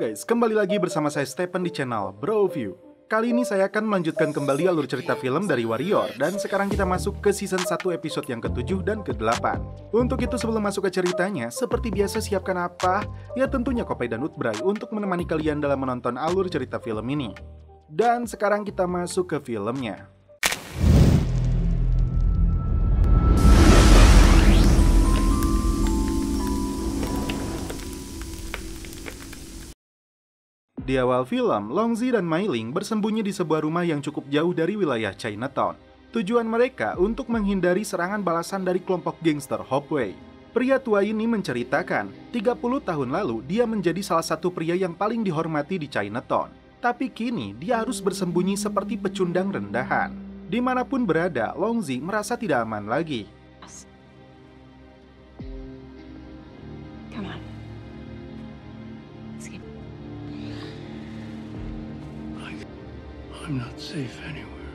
guys, kembali lagi bersama saya Stephen di channel Broview. Kali ini saya akan melanjutkan kembali alur cerita film dari Warrior. Dan sekarang kita masuk ke season 1 episode yang ke-7 dan ke-8. Untuk itu sebelum masuk ke ceritanya, seperti biasa siapkan apa? Ya tentunya kopi dan utbray untuk menemani kalian dalam menonton alur cerita film ini. Dan sekarang kita masuk ke filmnya. Di awal film, Longzi dan Mei Ling bersembunyi di sebuah rumah yang cukup jauh dari wilayah Chinatown. Tujuan mereka untuk menghindari serangan balasan dari kelompok gangster Hopeway. Pria tua ini menceritakan, 30 tahun lalu dia menjadi salah satu pria yang paling dihormati di Chinatown. Tapi kini dia harus bersembunyi seperti pecundang rendahan. Dimanapun berada, Longzi merasa tidak aman lagi. I'm not safe anywhere.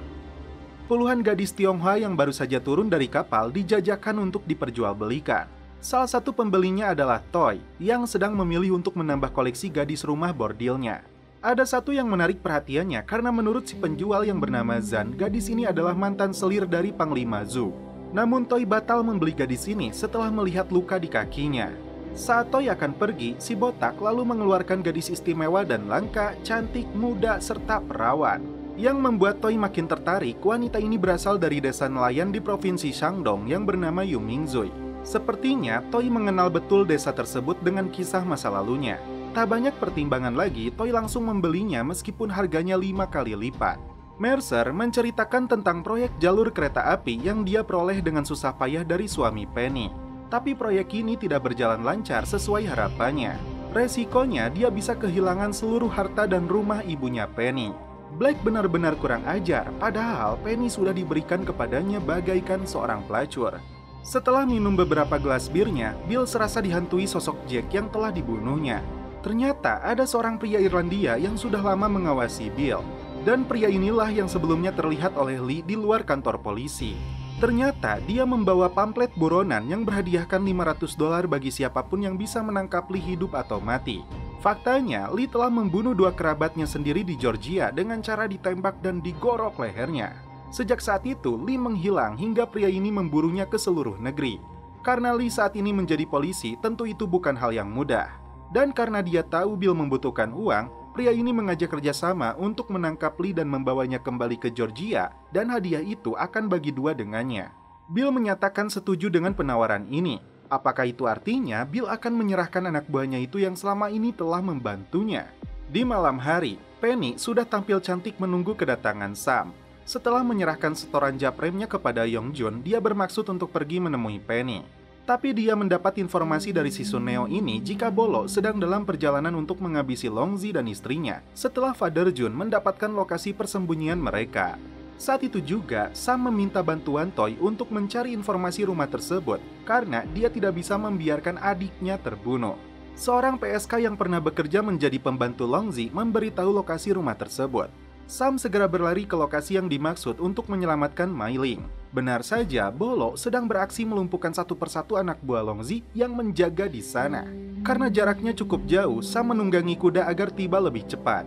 Puluhan gadis Tionghoa yang baru saja turun dari kapal dijajakan untuk diperjualbelikan. Salah satu pembelinya adalah Toy, yang sedang memilih untuk menambah koleksi gadis rumah bordilnya. Ada satu yang menarik perhatiannya karena menurut si penjual yang bernama Zan, gadis ini adalah mantan selir dari Panglima Zhou. Namun Toy batal membeli gadis ini setelah melihat luka di kakinya. Saat Toy akan pergi, si botak lalu mengeluarkan gadis istimewa dan langka, cantik, muda, serta perawan. Yang membuat Toy makin tertarik, wanita ini berasal dari desa nelayan di provinsi Shandong yang bernama Yu Mingzui. Sepertinya Toy mengenal betul desa tersebut dengan kisah masa lalunya. Tak banyak pertimbangan lagi, Toy langsung membelinya meskipun harganya 5 kali lipat. Mercer menceritakan tentang proyek jalur kereta api yang dia peroleh dengan susah payah dari suami Penny. Tapi proyek ini tidak berjalan lancar sesuai harapannya. Resikonya dia bisa kehilangan seluruh harta dan rumah ibunya Penny. Black benar-benar kurang ajar, padahal Penny sudah diberikan kepadanya bagaikan seorang pelacur. Setelah minum beberapa gelas birnya, Bill serasa dihantui sosok Jack yang telah dibunuhnya. Ternyata ada seorang pria Irlandia yang sudah lama mengawasi Bill. Dan pria inilah yang sebelumnya terlihat oleh Lee di luar kantor polisi. Ternyata dia membawa pamflet buronan yang berhadiahkan $500 bagi siapapun yang bisa menangkap Lee hidup atau mati. Faktanya, Lee telah membunuh 2 kerabatnya sendiri di Georgia dengan cara ditembak dan digorok lehernya. Sejak saat itu, Lee menghilang hingga pria ini memburunya ke seluruh negeri. Karena Lee saat ini menjadi polisi, tentu itu bukan hal yang mudah. Dan karena dia tahu Bill membutuhkan uang, pria ini mengajak kerjasama untuk menangkap Lee dan membawanya kembali ke Georgia, dan hadiah itu akan bagi 2 dengannya. Bill menyatakan setuju dengan penawaran ini. Apakah itu artinya Bill akan menyerahkan anak buahnya itu yang selama ini telah membantunya? Di malam hari, Penny sudah tampil cantik menunggu kedatangan Sam. Setelah menyerahkan setoran japremnya kepada Yongjun, dia bermaksud untuk pergi menemui Penny. Tapi dia mendapat informasi dari si Suneo ini jika Bolo sedang dalam perjalanan untuk menghabisi Longzi dan istrinya setelah Father Jun mendapatkan lokasi persembunyian mereka. Saat itu juga, Sam meminta bantuan Toy untuk mencari informasi rumah tersebut karena dia tidak bisa membiarkan adiknya terbunuh. Seorang PSK yang pernah bekerja menjadi pembantu Longzi memberitahu lokasi rumah tersebut. Sam segera berlari ke lokasi yang dimaksud untuk menyelamatkan Mei Ling. Benar saja, Bolo sedang beraksi melumpuhkan satu persatu anak buah Longzi yang menjaga di sana. Karena jaraknya cukup jauh, Sam menunggangi kuda agar tiba lebih cepat.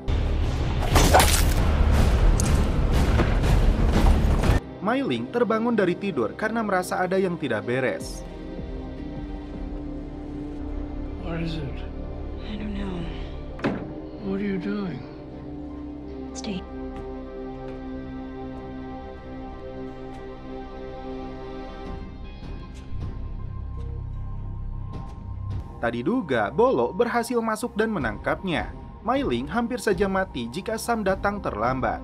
Mei Ling terbangun dari tidur karena merasa ada yang tidak beres. What is it? I don't know. What are you doing? Stay. Tak diduga, Bolo berhasil masuk dan menangkapnya. Mei Ling hampir saja mati jika Sam datang terlambat.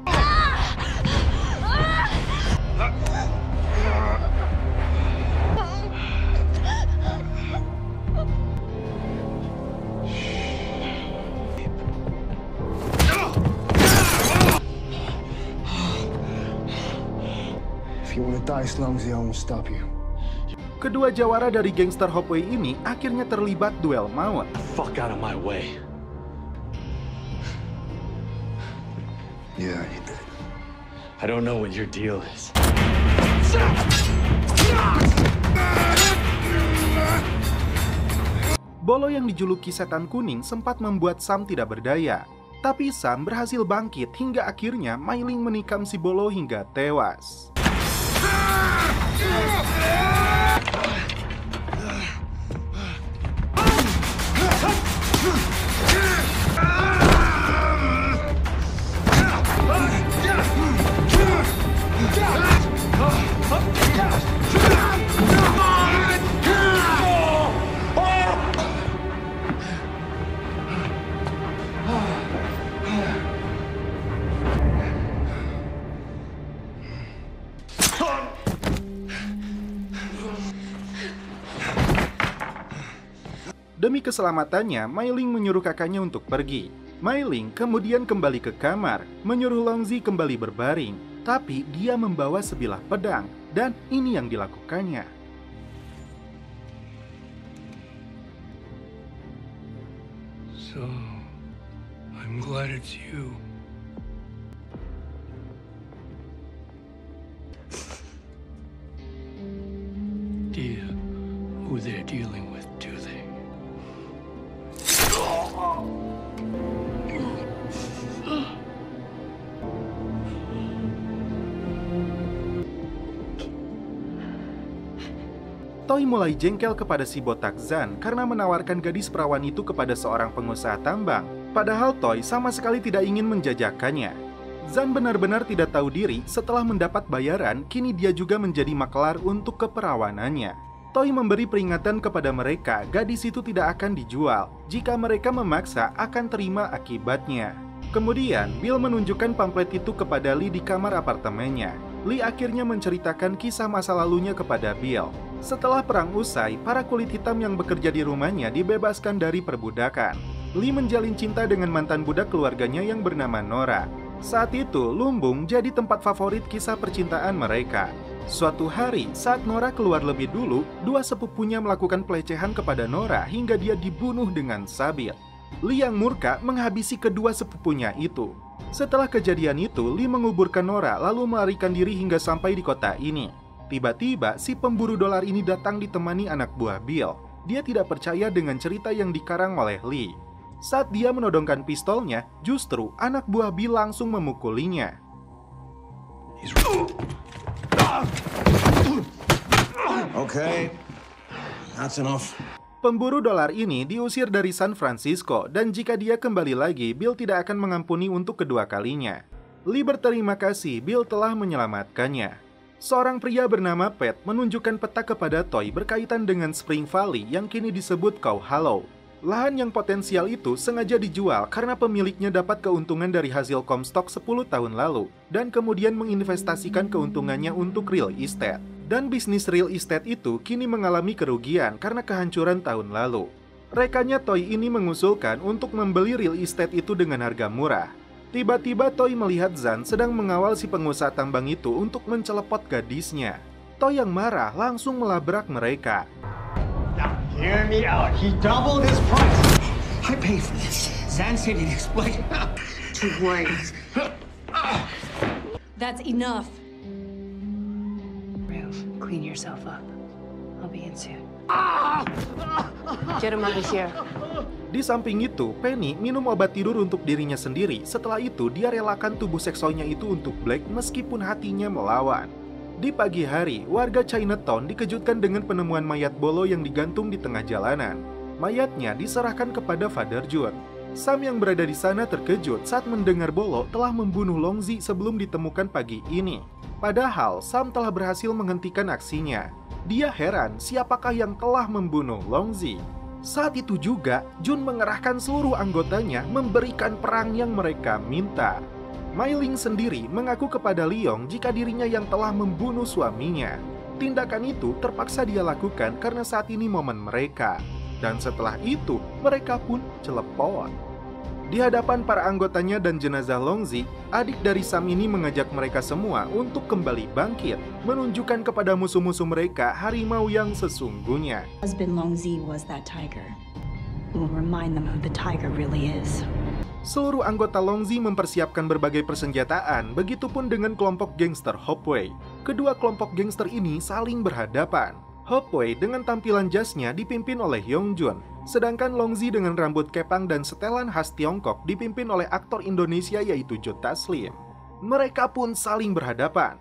If you want to die as Longzi, I won't stop you. Kedua jawara dari gangster Hopeway ini akhirnya terlibat duel maut. Fuck out of my way. Yeah, you did. I don't know what your deal is. Bolo yang dijuluki setan kuning sempat membuat Sam tidak berdaya. Tapi Sam berhasil bangkit hingga akhirnya Mei Ling menikam si Bolo hingga tewas. Demi keselamatannya, Mei Ling menyuruh kakaknya untuk pergi. Mei Ling kemudian kembali ke kamar, menyuruh Longzi kembali berbaring. Tapi dia membawa sebilah pedang, dan ini yang dilakukannya. So, I'm glad it's you. Dear, who they're dealing with, do they? Toy mulai jengkel kepada si botak Zan karena menawarkan gadis perawan itu kepada seorang pengusaha tambang. Padahal Toy sama sekali tidak ingin menjajakannya. Zan benar-benar tidak tahu diri setelah mendapat bayaran, kini dia juga menjadi makelar untuk keperawanannya. Toy memberi peringatan kepada mereka, gadis itu tidak akan dijual. Jika mereka memaksa, akan terima akibatnya. Kemudian, Bill menunjukkan pamflet itu kepada Lee di kamar apartemennya. Lee akhirnya menceritakan kisah masa lalunya kepada Bill. Setelah perang usai, para kulit hitam yang bekerja di rumahnya dibebaskan dari perbudakan. Lee menjalin cinta dengan mantan budak keluarganya yang bernama Nora. Saat itu, lumbung jadi tempat favorit kisah percintaan mereka. Suatu hari, saat Nora keluar lebih dulu, dua sepupunya melakukan pelecehan kepada Nora hingga dia dibunuh dengan sabit. Lee yang murka menghabisi kedua sepupunya itu. Setelah kejadian itu, Lee menguburkan Nora lalu melarikan diri hingga sampai di kota ini. Tiba-tiba, si pemburu dolar ini datang ditemani anak buah Bill. Dia tidak percaya dengan cerita yang dikarang oleh Lee. Saat dia menodongkan pistolnya, justru anak buah Bill langsung memukulinya. Okay, that's enough. Pemburu dolar ini diusir dari San Francisco, dan jika dia kembali lagi, Bill tidak akan mengampuni untuk kedua kalinya. Lee berterima kasih Bill telah menyelamatkannya. Seorang pria bernama Pat menunjukkan peta kepada Toy berkaitan dengan Spring Valley yang kini disebut Cow Hollow. Lahan yang potensial itu sengaja dijual karena pemiliknya dapat keuntungan dari hasil Comstock 10 tahun lalu dan kemudian menginvestasikan keuntungannya untuk real estate. Dan bisnis real estate itu kini mengalami kerugian karena kehancuran tahun lalu. Rekannya Toy ini mengusulkan untuk membeli real estate itu dengan harga murah. Tiba-tiba Toy melihat Zan sedang mengawal si pengusaha tambang itu untuk mencelepot gadisnya. Toy yang marah langsung melabrak mereka. Hear me out. He doubled his price. I paid for this. Zan said he'd explain. Don't worry. That's enough. Roof, clean yourself up. I'll be in soon. Get him out of here. Di samping itu, Penny minum obat tidur untuk dirinya sendiri. Setelah itu, dia relakan tubuh seksualnya itu untuk Black meskipun hatinya melawan. Di pagi hari, warga Chinatown dikejutkan dengan penemuan mayat Bolo yang digantung di tengah jalanan. Mayatnya diserahkan kepada Father Jun. Sam yang berada di sana terkejut saat mendengar Bolo telah membunuh Longzi sebelum ditemukan pagi ini. Padahal, Sam telah berhasil menghentikan aksinya. Dia heran siapakah yang telah membunuh Longzi. Saat itu juga, Jun mengerahkan seluruh anggotanya memberikan perang yang mereka minta. Mei Ling sendiri mengaku kepada Leong jika dirinya yang telah membunuh suaminya. Tindakan itu terpaksa dia lakukan karena saat ini momen mereka. Dan setelah itu, mereka pun celepon. Di hadapan para anggotanya dan jenazah Longzi, adik dari Sam ini mengajak mereka semua untuk kembali bangkit, menunjukkan kepada musuh-musuh mereka harimau yang sesungguhnya. Husband Longzi was that tiger. We'll remind them who the tiger really is. Seluruh anggota Longzi mempersiapkan berbagai persenjataan, begitupun dengan kelompok gangster Hopeway. Kedua kelompok gangster ini saling berhadapan. Hopeway dengan tampilan jasnya dipimpin oleh Yongjun, Sedangkan Longzi dengan rambut kepang dan setelan khas Tiongkok dipimpin oleh aktor Indonesia yaitu Joe Taslim. Mereka pun saling berhadapan.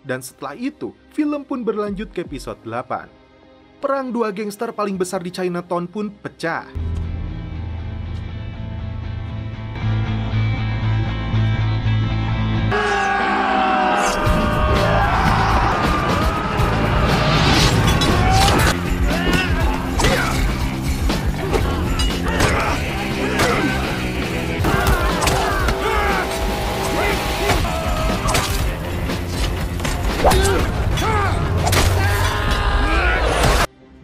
Dan setelah itu, film pun berlanjut ke episode 8. Perang dua gangster paling besar di Chinatown pun pecah.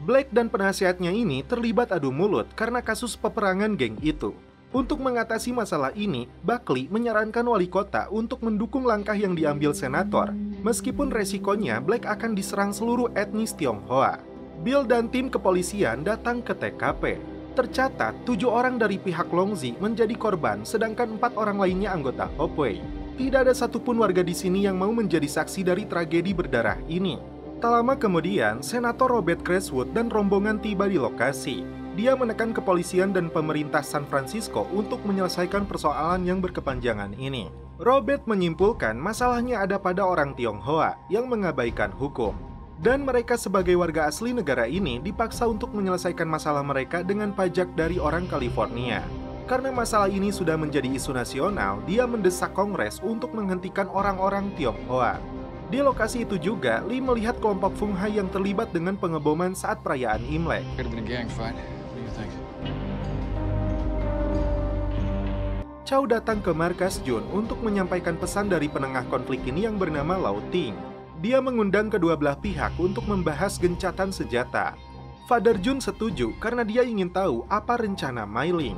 Black dan penasihatnya ini terlibat adu mulut karena kasus peperangan geng itu. Untuk mengatasi masalah ini, Buckley menyarankan wali kota untuk mendukung langkah yang diambil senator, meskipun resikonya Black akan diserang seluruh etnis Tionghoa. Bill dan tim kepolisian datang ke TKP. Tercatat, 7 orang dari pihak Longzi menjadi korban, sedangkan 4 orang lainnya anggota Hopeway. Tidak ada satupun warga di sini yang mau menjadi saksi dari tragedi berdarah ini. Tak lama kemudian, Senator Robert Crestwood dan rombongan tiba di lokasi. Dia menekan kepolisian dan pemerintah San Francisco untuk menyelesaikan persoalan yang berkepanjangan ini. Robert menyimpulkan masalahnya ada pada orang Tionghoa yang mengabaikan hukum. Dan mereka sebagai warga asli negara ini dipaksa untuk menyelesaikan masalah mereka dengan pajak dari orang California. Karena masalah ini sudah menjadi isu nasional, dia mendesak Kongres untuk menghentikan orang-orang Tionghoa. Di lokasi itu juga, Lee melihat kelompok Fung Hai yang terlibat dengan pengeboman saat perayaan Imlek. Chow datang ke markas Jun untuk menyampaikan pesan dari penengah konflik ini yang bernama Lau Ting. Dia mengundang kedua belah pihak untuk membahas gencatan senjata. Father Jun setuju karena dia ingin tahu apa rencana Mai Ling.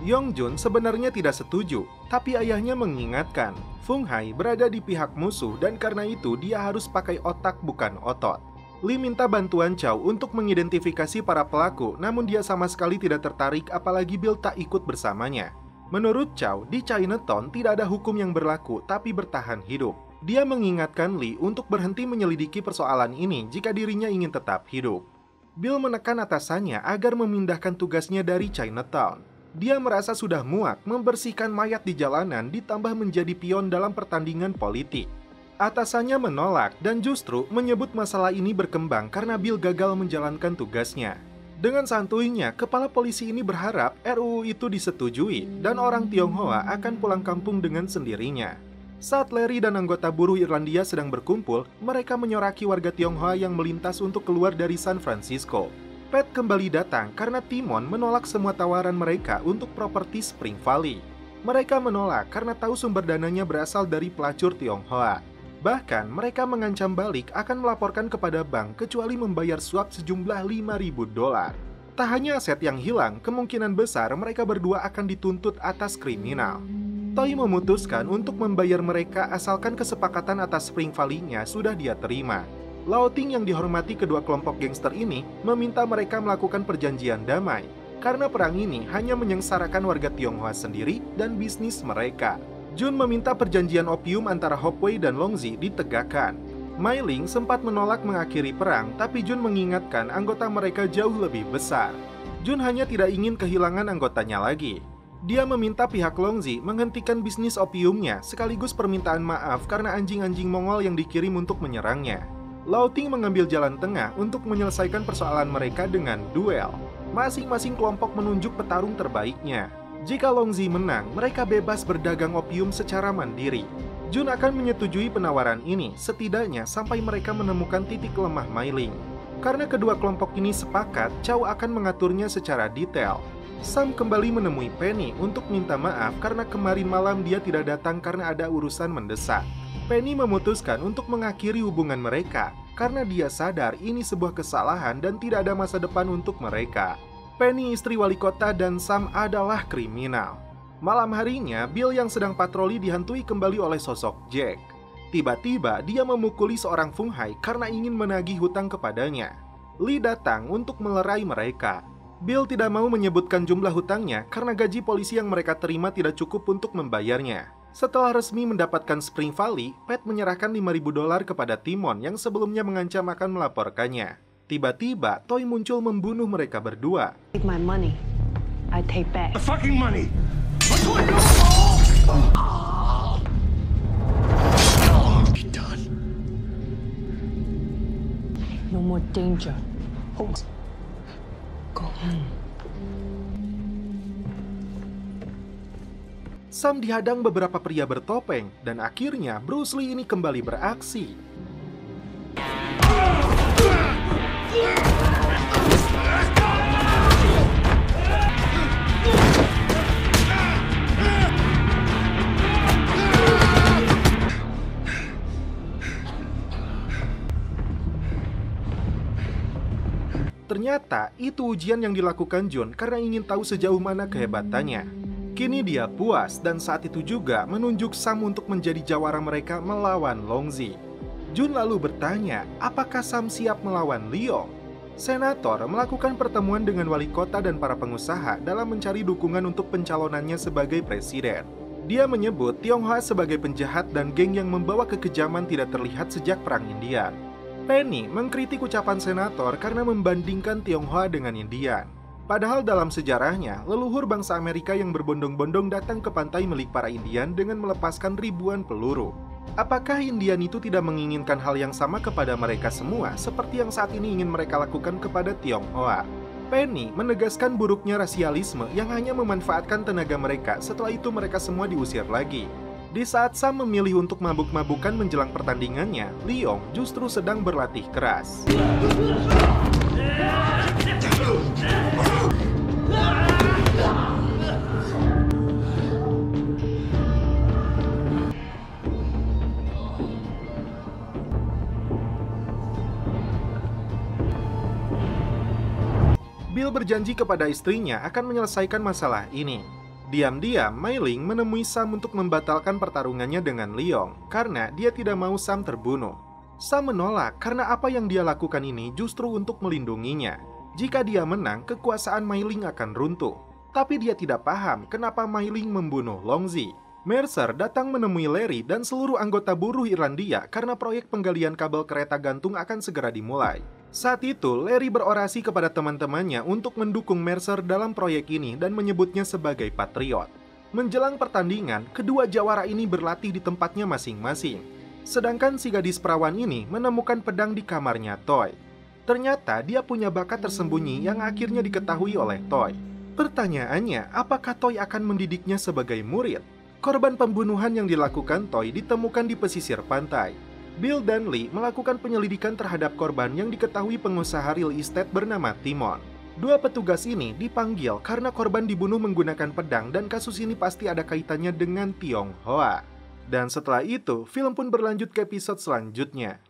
Yong Jun sebenarnya tidak setuju, tapi ayahnya mengingatkan, Fung Hai berada di pihak musuh dan karena itu dia harus pakai otak bukan otot. Lee minta bantuan Chow untuk mengidentifikasi para pelaku, namun dia sama sekali tidak tertarik apalagi Bill tak ikut bersamanya. Menurut Chow, di Chinatown tidak ada hukum yang berlaku tapi bertahan hidup. Dia mengingatkan Lee untuk berhenti menyelidiki persoalan ini jika dirinya ingin tetap hidup. Bill menekan atasannya agar memindahkan tugasnya dari Chinatown. Dia merasa sudah muak membersihkan mayat di jalanan ditambah menjadi pion dalam pertandingan politik. Atasannya menolak dan justru menyebut masalah ini berkembang karena Bill gagal menjalankan tugasnya. Dengan santuinya, kepala polisi ini berharap RUU itu disetujui dan orang Tionghoa akan pulang kampung dengan sendirinya. Saat Larry dan anggota buruh Irlandia sedang berkumpul, mereka menyoraki warga Tionghoa yang melintas untuk keluar dari San Francisco. Pat kembali datang karena Timon menolak semua tawaran mereka untuk properti Spring Valley. Mereka menolak karena tahu sumber dananya berasal dari pelacur Tionghoa. Bahkan mereka mengancam balik akan melaporkan kepada bank kecuali membayar suap sejumlah $5.000. Tak hanya aset yang hilang, kemungkinan besar mereka berdua akan dituntut atas kriminal. Toy memutuskan untuk membayar mereka asalkan kesepakatan atas Spring Valley-nya sudah dia terima. Lau Ting yang dihormati kedua kelompok gangster ini meminta mereka melakukan perjanjian damai karena perang ini hanya menyengsarakan warga Tionghoa sendiri dan bisnis mereka. Jun meminta perjanjian opium antara Hopeway dan Longzi ditegakkan. Mai Ling sempat menolak mengakhiri perang, tapi Jun mengingatkan anggota mereka jauh lebih besar. Jun hanya tidak ingin kehilangan anggotanya lagi. Dia meminta pihak Longzi menghentikan bisnis opiumnya sekaligus permintaan maaf karena anjing-anjing Mongol yang dikirim untuk menyerangnya. Lau Ting mengambil jalan tengah untuk menyelesaikan persoalan mereka dengan duel. Masing-masing kelompok menunjuk petarung terbaiknya. Jika Longzi menang, mereka bebas berdagang opium secara mandiri. Jun akan menyetujui penawaran ini, setidaknya sampai mereka menemukan titik lemah Mai Ling. Karena kedua kelompok ini sepakat, Chow akan mengaturnya secara detail. Sam kembali menemui Penny untuk minta maaf karena kemarin malam dia tidak datang karena ada urusan mendesak. Penny memutuskan untuk mengakhiri hubungan mereka karena dia sadar ini sebuah kesalahan dan tidak ada masa depan untuk mereka. Penny istri wali kota dan Sam adalah kriminal. Malam harinya, Bill yang sedang patroli dihantui kembali oleh sosok Jack. Tiba-tiba dia memukuli seorang Fung Hai karena ingin menagih hutang kepadanya. Lee datang untuk melerai mereka. Bill tidak mau menyebutkan jumlah hutangnya karena gaji polisi yang mereka terima tidak cukup untuk membayarnya. Setelah resmi mendapatkan Spring Valley, Pat menyerahkan $5.000 kepada Timon yang sebelumnya mengancam akan melaporkannya. Tiba-tiba, Toy muncul membunuh mereka berdua. Take my money. I take back. The fucking money! Be done. No more danger. Go home. Sam dihadang beberapa pria bertopeng, dan akhirnya Bruce Lee ini kembali beraksi. Ternyata itu ujian yang dilakukan Jun karena ingin tahu sejauh mana kehebatannya. Kini dia puas dan saat itu juga menunjuk Sam untuk menjadi jawara mereka melawan Longzi. Jun lalu bertanya, apakah Sam siap melawan Leong? Senator melakukan pertemuan dengan wali kota dan para pengusaha dalam mencari dukungan untuk pencalonannya sebagai presiden. Dia menyebut Tionghoa sebagai penjahat dan geng yang membawa kekejaman tidak terlihat sejak Perang Indian. Penny mengkritik ucapan senator karena membandingkan Tionghoa dengan Indian. Padahal dalam sejarahnya, leluhur bangsa Amerika yang berbondong-bondong datang ke pantai milik para Indian dengan melepaskan ribuan peluru. Apakah Indian itu tidak menginginkan hal yang sama kepada mereka semua seperti yang saat ini ingin mereka lakukan kepada Tionghoa? Penny menegaskan buruknya rasialisme yang hanya memanfaatkan tenaga mereka, setelah itu mereka semua diusir lagi. Di saat Sam memilih untuk mabuk-mabukan menjelang pertandingannya, Leong justru sedang berlatih keras. Bill berjanji kepada istrinya akan menyelesaikan masalah ini. Diam-diam, Mei Ling menemui Sam untuk membatalkan pertarungannya dengan Leong karena dia tidak mau Sam terbunuh. Sam menolak karena apa yang dia lakukan ini justru untuk melindunginya. Jika dia menang, kekuasaan Mei Ling akan runtuh. Tapi dia tidak paham kenapa Mei Ling membunuh Longzi. Mercer datang menemui Larry dan seluruh anggota buruh Irlandia karena proyek penggalian kabel kereta gantung akan segera dimulai. Saat itu, Larry berorasi kepada teman-temannya untuk mendukung Mercer dalam proyek ini dan menyebutnya sebagai patriot. Menjelang pertandingan, kedua jawara ini berlatih di tempatnya masing-masing. Sedangkan si gadis perawan ini menemukan pedang di kamarnya Toy. Ternyata dia punya bakat tersembunyi yang akhirnya diketahui oleh Toy. Pertanyaannya, apakah Toy akan mendidiknya sebagai murid? Korban pembunuhan yang dilakukan Toy ditemukan di pesisir pantai. Bill dan Lee melakukan penyelidikan terhadap korban yang diketahui pengusaha real estate bernama Timon. Dua petugas ini dipanggil karena korban dibunuh menggunakan pedang dan kasus ini pasti ada kaitannya dengan Tionghoa. Dan setelah itu, film pun berlanjut ke episode selanjutnya.